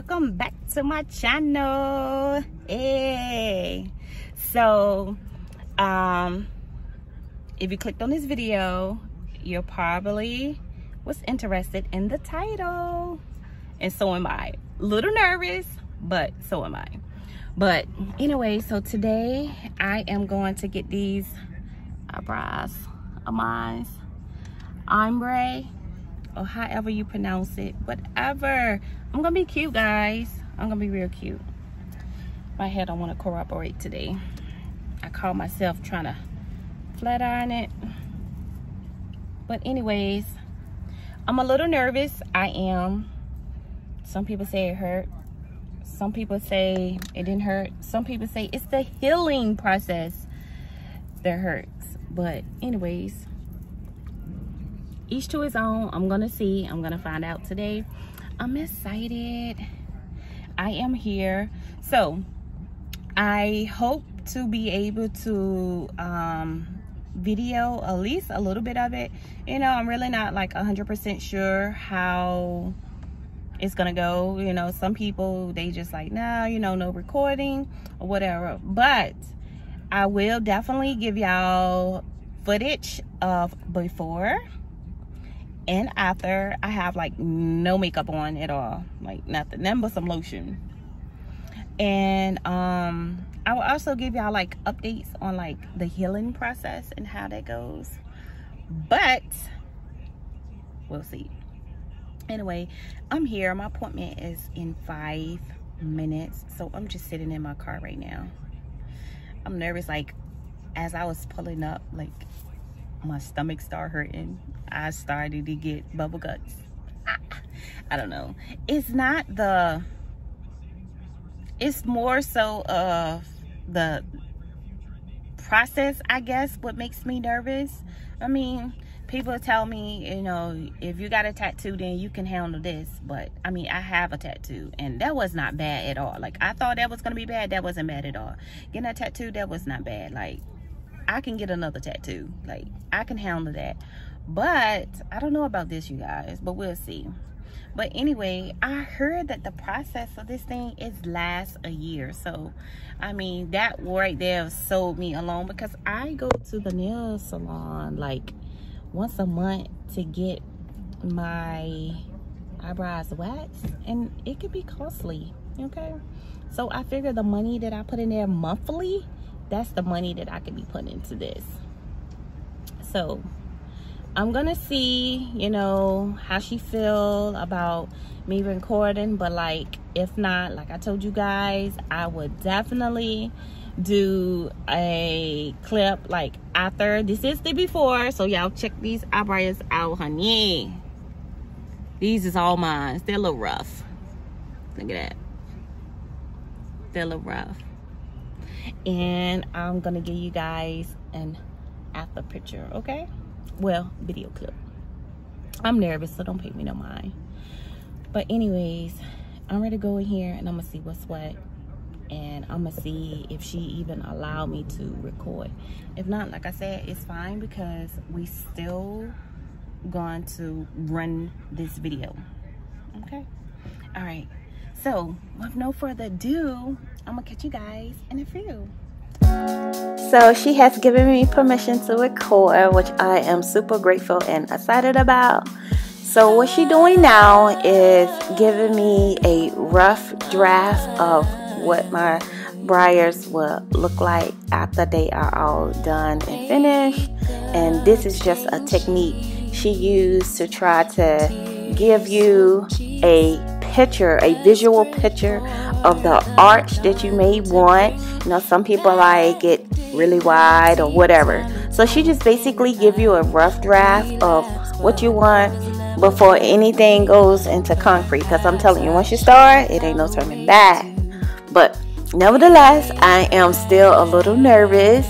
welcome back to my channel. Hey, so if you clicked on this video, you're probably was interested in the title, and so am I. A little nervous, but so am I. But anyway, so today I am going to get these eyebrows of mine, Ombré, or however you pronounce it, whatever. I'm gonna be cute, guys. I'm gonna be real cute. My hair don't want to cooperate today. I caught myself trying to flat iron it. But anyways, I'm a little nervous. I am. Some people say it hurt. Some people say it didn't hurt. Some people say it's the healing process that hurts. But anyways, each to his own. I'm gonna see. I'm gonna find out today. I'm excited. I am here. So I hope to be able to video at least a little bit of it. You know, I'm really not like 100% sure how it's gonna go. You know, some people, they just like, nah, you know, no recording or whatever. But I will definitely give y'all footage of before and after. I have like no makeup on at all, like nothing but some lotion. And I will also give y'all like updates on like the healing process and how that goes, but we'll see. Anyway, I'm here. My appointment is in 5 minutes, so I'm just sitting in my car right now. I'm nervous. Like, as I was pulling up, like my stomach started hurting. I started to get bubble guts. I don't know. It's not the, it's more so of the process, I guess, what makes me nervous. I mean, people tell me, you know, if you got a tattoo, then you can handle this. But I mean, I have a tattoo, and that was not bad at all. Like, I thought that was gonna be bad. That wasn't bad at all. Getting a tattoo, that was not bad. Like, I can get another tattoo. Like, I can handle that. But I don't know about this, you guys, but we'll see. But anyway, I heard that the process of this thing is lasts a year. So I mean, that right there sold me alone, because I go to the nail salon like once a month to get my eyebrows waxed, and it could be costly. Okay, so I figure the money that I put in there monthly, that's the money that I could be putting into this. So I'm gonna see, you know, how she feel about me recording. But like, if not, like I told you guys, I would definitely do a clip like after. This is the before, so y'all check these eyebrows out, honey. These is all mine. They're a little rough. Look at that. They're a little rough. And I'm gonna give you guys an after picture, okay? Well, video clip. I'm nervous, so don't pay me no mind. But anyways, I'm ready to go in here and I'm gonna see what's what, and I'm gonna see if she even allow me to record. If not, like I said, it's fine, because we still going to run this video. Okay, all right. So with no further ado, I'm gonna catch you guys in a few. So she has given me permission to record, which I am super grateful and excited about. So what she's doing now is giving me a rough draft of what my brows will look like after they are all done and finished. And this is just a technique she used to try to give you a picture, a visual picture of the arch that you may want. You know, some people like it really wide or whatever. So she just basically give you a rough draft of what you want before anything goes into concrete. Because I'm telling you, once you start, it ain't no turning back. But nevertheless, I am still a little nervous,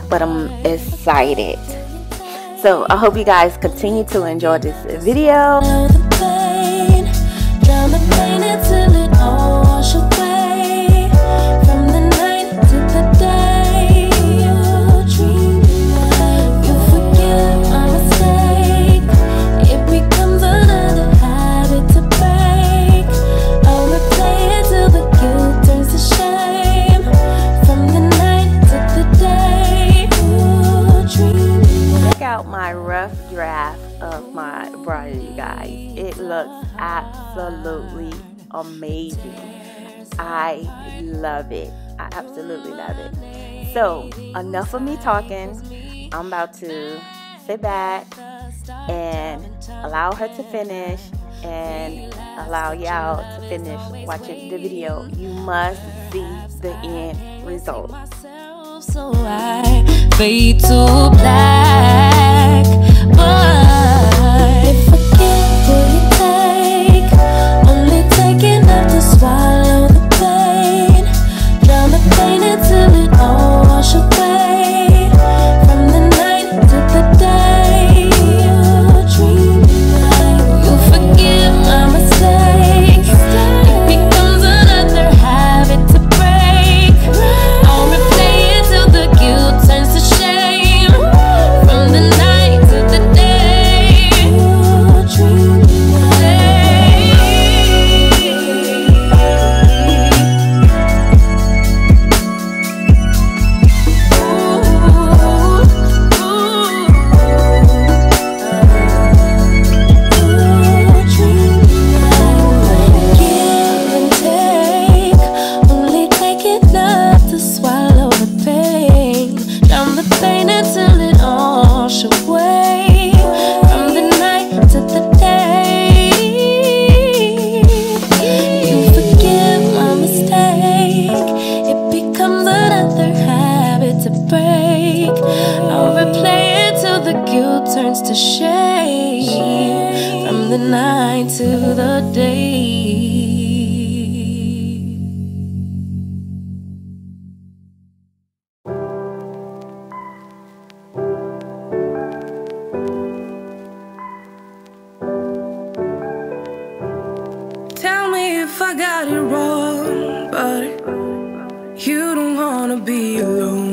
but I'm excited. So I hope you guys continue to enjoy this video. It becomes another habit to break. absolutely amazing. I love it. I absolutely love it. So enough of me talking. I'm about to sit back and allow her to finish and allow y'all to finish watching the video. You must see the end result. So I fade to black, but if I get what you take, only take enough to swallow the pain, drown the pain until it all wash away. From the night to the day, you dream night. You forgive my mistake. It becomes another habit to break. I'll replay it till the guilt turns to shame. From the night to the day, you dream turns to shame. From the night to the day. Tell me if I got it wrong, but you don't wanna be alone.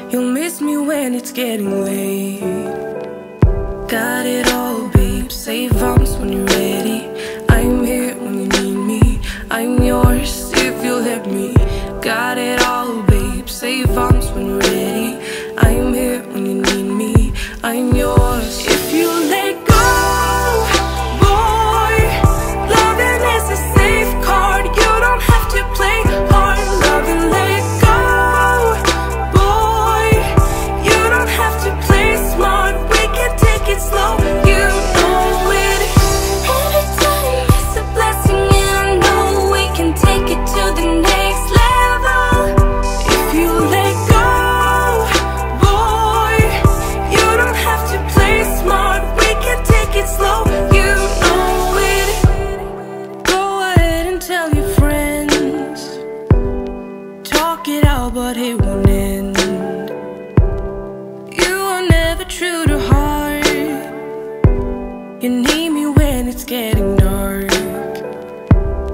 You'll miss me when it's getting late. Got it all, babe. Save arms when you're ready. I'm here when you need me. I'm yours if you'll let me. Got it all, babe. Save arms when you're ready. I'm here when you need me. I'm yours if you let go. Boy, loving is a safe card. You don't have to play hard. Love and let go. Slow, you know it. Every time it's a blessing, and I know we can take it to the next level. If you let go, boy, you don't have to play smart. We can take it slow, you know it. Go ahead and tell your friends, talk it out, but it won't end. You are never true to heart. You need me when it's getting dark.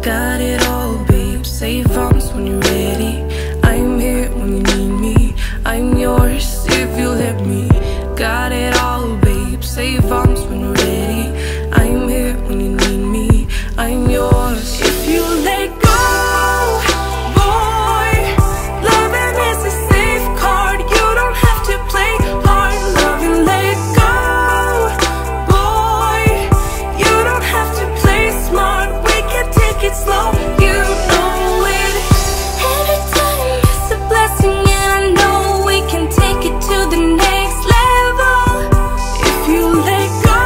Got it all, babe. Save arms when you're ready. I'm here when you need me. I'm yours if you let me. Got it all, babe. Save arms when you're ready. I'm here when you need me. I'm yours if you let go. Boy, loving is a safe card. You don't have to play hard. Love and let go. It's slow, you know it. Every time it's a blessing, and I know we can take it to the next level. If you let go,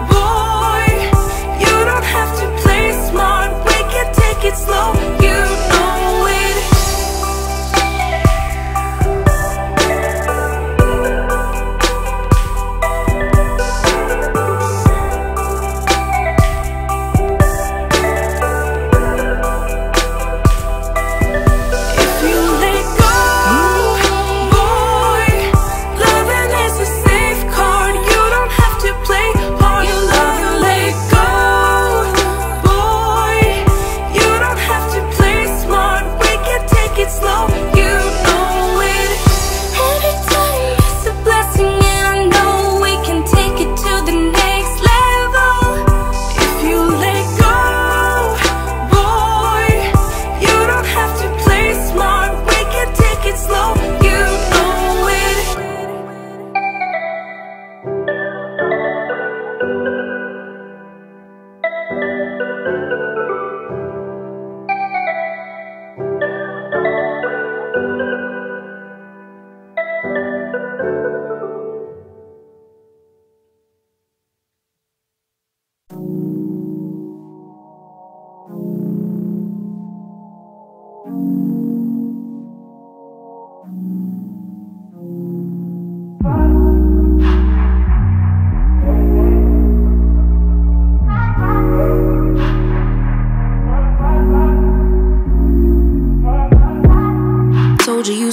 boy, you don't have to play smart. We can take it slow, you know it.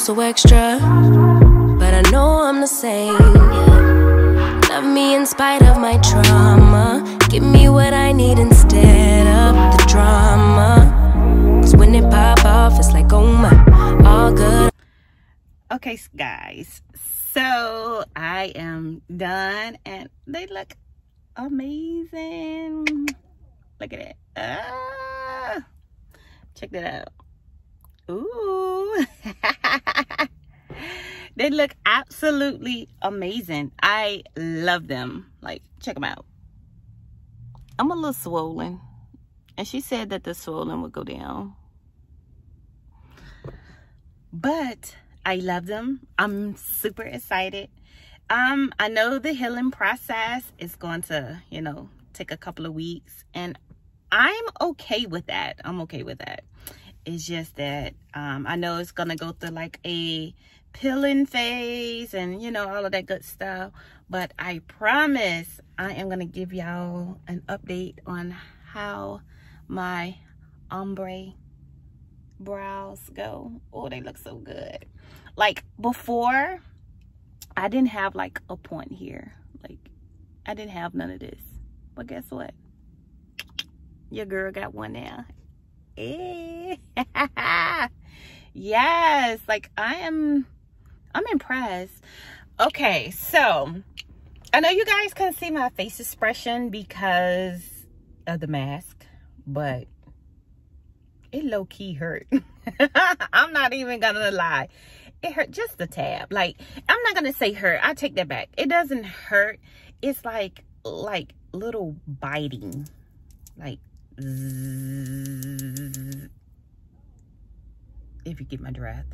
so extra, but I know I'm the same. Love me in spite of my trauma. Give me what I need instead of the drama. 'Cause when it pop off, it's like, oh my, all good. Okay, guys, so I am done and they look amazing. Look at it. Check that out. Ooh. They look absolutely amazing. I love them. Like, check them out. I'm a little swollen, and she said that the swollen would go down, but I love them. I'm super excited. I know the healing process is going to, you know, take a couple of weeks, and I'm okay with that. I'm okay with that. It's just that I know it's gonna go through like a peeling phase and, you know, all of that good stuff, but I promise I am gonna give y'all an update on how my ombre brows go. Oh, they look so good. Like, before I didn't have like a point here, like I didn't have none of this, but guess what, your girl got one now. Yes, like I'm impressed. Okay, so I know you guys couldn't see my face expression because of the mask, but it low-key hurt. I'm not even gonna lie, it hurt just a tab. Like, I'm not gonna say hurt, I take that back. It doesn't hurt, it's like little biting, like zzz, if you get my drift.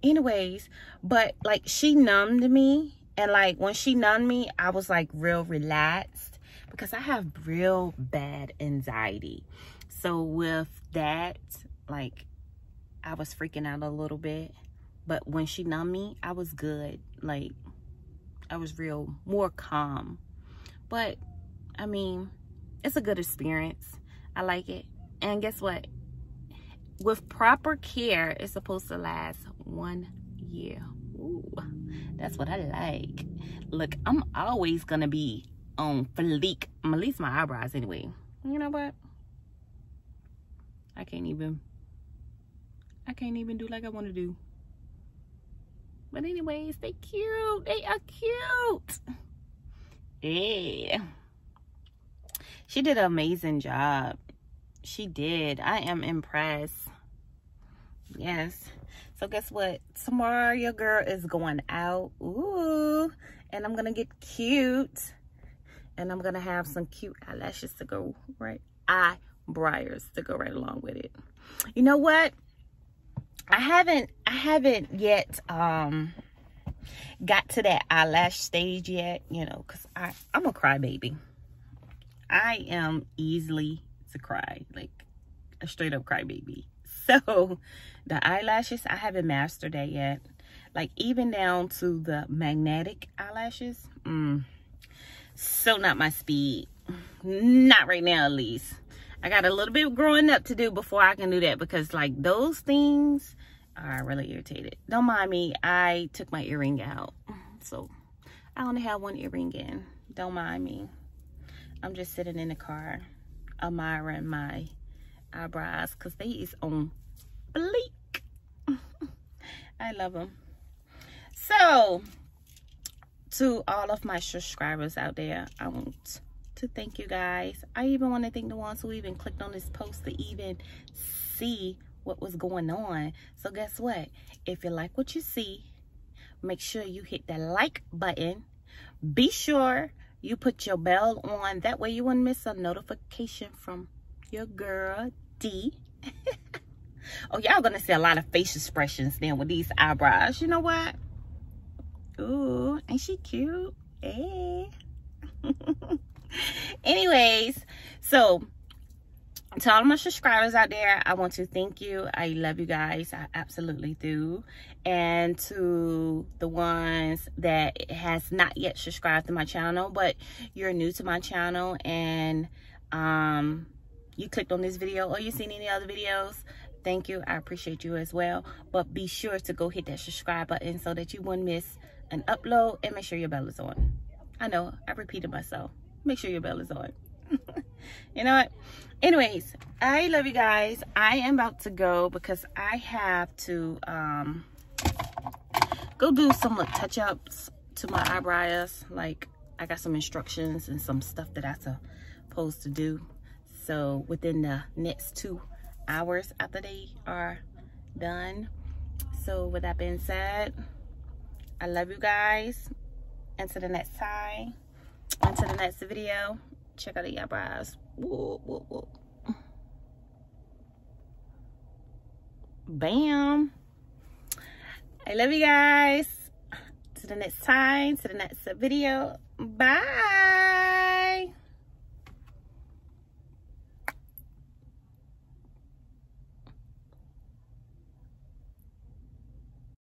Anyways, but like, she numbed me, and like when she numbed me, I was like real relaxed because I have real bad anxiety. So with that, like, I was freaking out a little bit, but when she numbed me, I was good. Like, I was more calm. But I mean, it's a good experience. I like it. And guess what? With proper care, it's supposed to last 1 year. Ooh, that's what I like. Look, I'm always gonna be on fleek. At least my eyebrows anyway. You know what? I can't even do like I want to do. But anyways, they cute. They are cute. Yeah. She did an amazing job. She did. I am impressed. Yes. So guess what? Tomorrow your girl is going out. Ooh. And I'm gonna get cute. And I'm gonna have some cute eyelashes to go right. Eyebrows to go right along with it. You know what? I haven't yet got to that eyelash stage yet, you know, because I'm a crybaby. I am easily to cry, like a straight up crybaby. So the eyelashes, I haven't mastered that yet. Like, even down to the magnetic eyelashes, so not my speed. Not right now, at least. I got a little bit of growing up to do before I can do that, because like those things are really irritated. Don't mind me, I took my earring out, so I only have one earring in. Don't mind me. I'm just sitting in the car admiring my eyebrows because they is on bleak. I love them. So to all of my subscribers out there, I want to thank you guys. I even want to thank the ones who even clicked on this post to even see what was going on. So guess what? If you like what you see, make sure you hit that like button. Be sure you put your bell on. That way you won't miss a notification from your girl, D. Oh, y'all gonna see a lot of face expressions then with these eyebrows. You know what? Ooh, ain't she cute? Hey. Anyways, so to all of my subscribers out there, I want to thank you. I love you guys. I absolutely do. And to the ones that has not yet subscribed to my channel, but you're new to my channel and you clicked on this video or you've seen any other videos, Thank you. I appreciate you as well. But be sure to go hit that subscribe button so that you won't miss an upload, and make sure your bell is on. I know I repeated myself. Make sure your bell is on. You know what? Anyways, I love you guys. I am about to go because I have to go do some touch-ups to my eyebrows. Like, I got some instructions and some stuff that I'm supposed to do. So within the next 2 hours after they are done. So with that being said, I love you guys. Until the next time, until the next video, check out the eyebrows. Whoa, whoa, whoa. Bam. I love you guys. To the next time, to the next video. Bye.